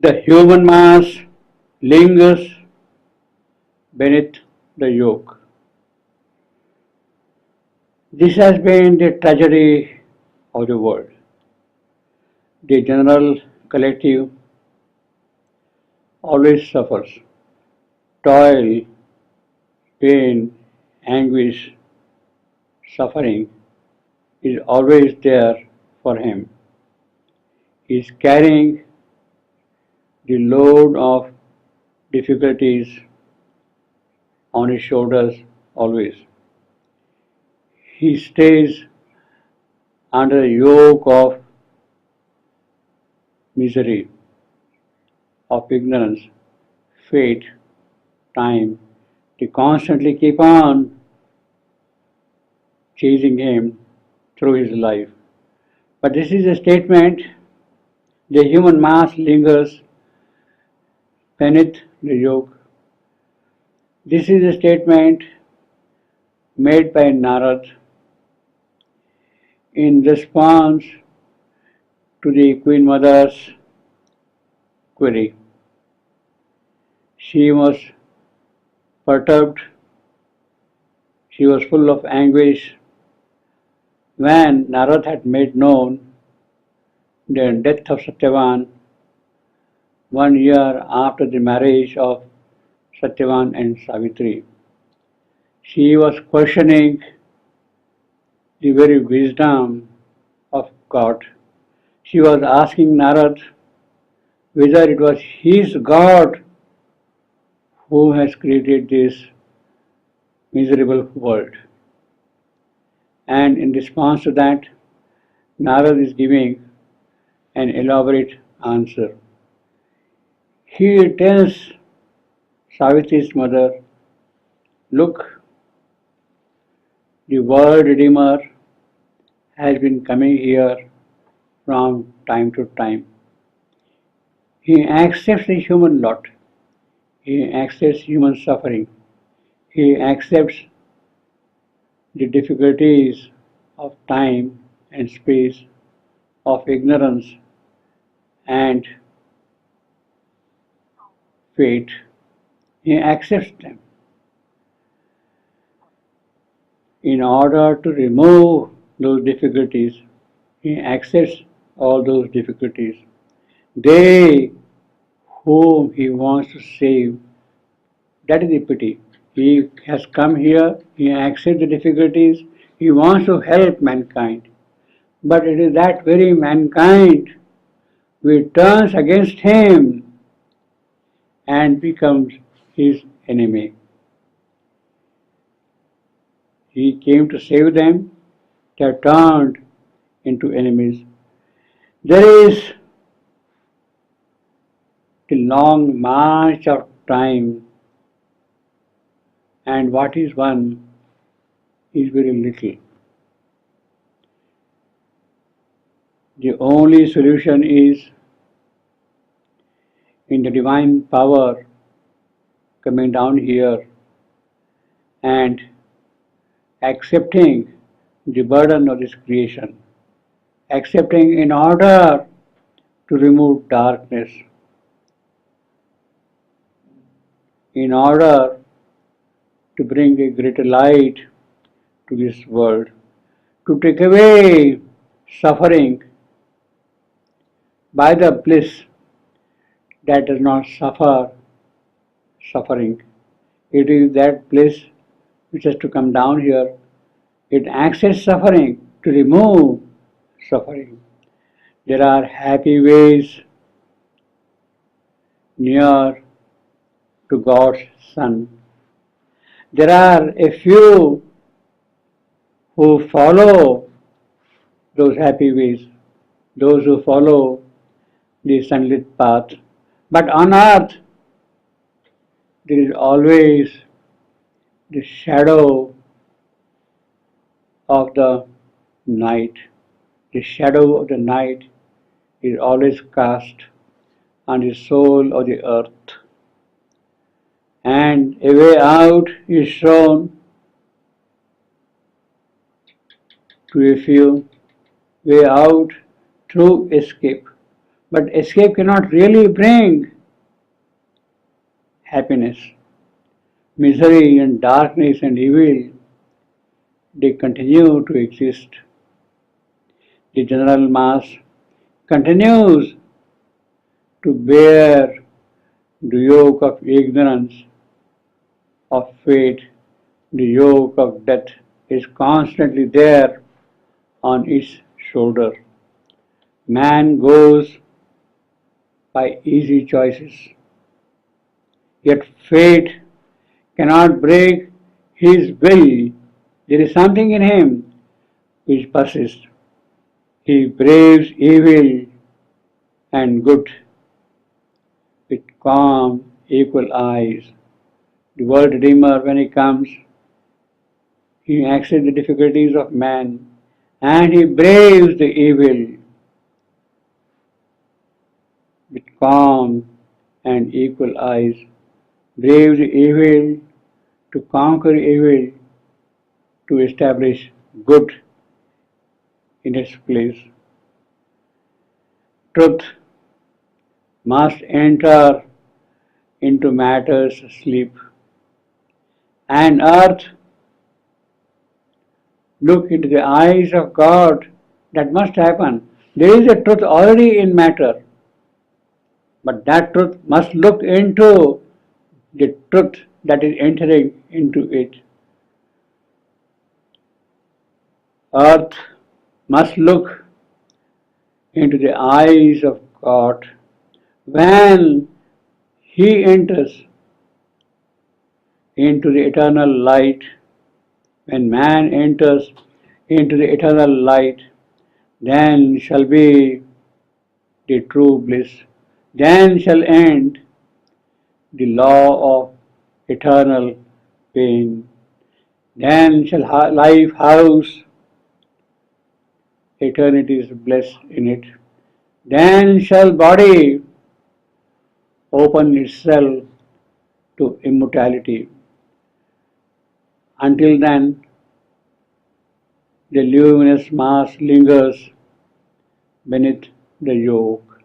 The human mass lingers beneath the yoke. This has been the tragedy of the world. The general collective always suffers. Toil, pain, anguish, suffering is always there for him. He is carrying the load of difficulties on his shoulders always. He stays under a yoke of misery, of ignorance, fate, time. They constantly keep on chasing him through his life. But this is a statement: the human mass lingers beneath the yoke. This is a statement made by Narad in response to the Queen Mother's query. She was perturbed, she was full of anguish when Narad had made known the death of Satyavan 1 year after the marriage of Satyavan and Savitri. She was questioning the very wisdom of God. She was asking Narad whether it was his God who has created this miserable world. And in response to that, Narad is giving an elaborate answer. He tells Savitri's mother, look, the world Redeemer has been coming here from time to time. He accepts the human lot. He accepts human suffering. He accepts the difficulties of time and space, of ignorance and fate. He accepts them in order to remove those difficulties. He accepts all those difficulties. They whom he wants to save, that is the pity. He has come here, he accepts the difficulties, he wants to help mankind. But it is that very mankind which turns against him and becomes his enemy. He came to save them, they are turned into enemies. There is the long march of time, and what is won is very little. The only solution is in the divine power coming down here and accepting the burden of this creation, accepting in order to remove darkness, in order to bring a greater light to this world, to take away suffering by the bliss that does not suffer suffering. It is that bliss which has to come down here. It accepts suffering to remove suffering. There are happy ways near to God's Son. There are a few who follow those happy ways, those who follow the sunlit path. But on earth, there is always the shadow of the night. The shadow of the night is always cast on the soul of the earth. And a way out is shown to a few, way out through escape. But escape cannot really bring happiness. Misery and darkness and evil, they continue to exist. The general mass continues to bear the yoke of ignorance, of fate, the yoke of death is constantly there on its shoulder. Man goes by easy choices, yet fate cannot break his will. There is something in him which persists. He braves evil and good with calm, equal eyes. The world Redeemer, when he comes, he accepts the difficulties of man and he braves the evil with calm and equal eyes. Braves the evil to conquer evil, to establish good in its place. Truth must enter into matter's sleep, and earth look into the eyes of God. That must happen. There is a truth already in matter, but that truth must look into the truth that is entering into it. Earth must look into the eyes of God when He enters into the eternal light. When man enters into the eternal light, then shall be the true bliss. Then shall end the law of eternal pain. Then shall life house eternity's bliss in it. Then shall body open itself to immortality. Until then, the luminous mass lingers beneath the yoke.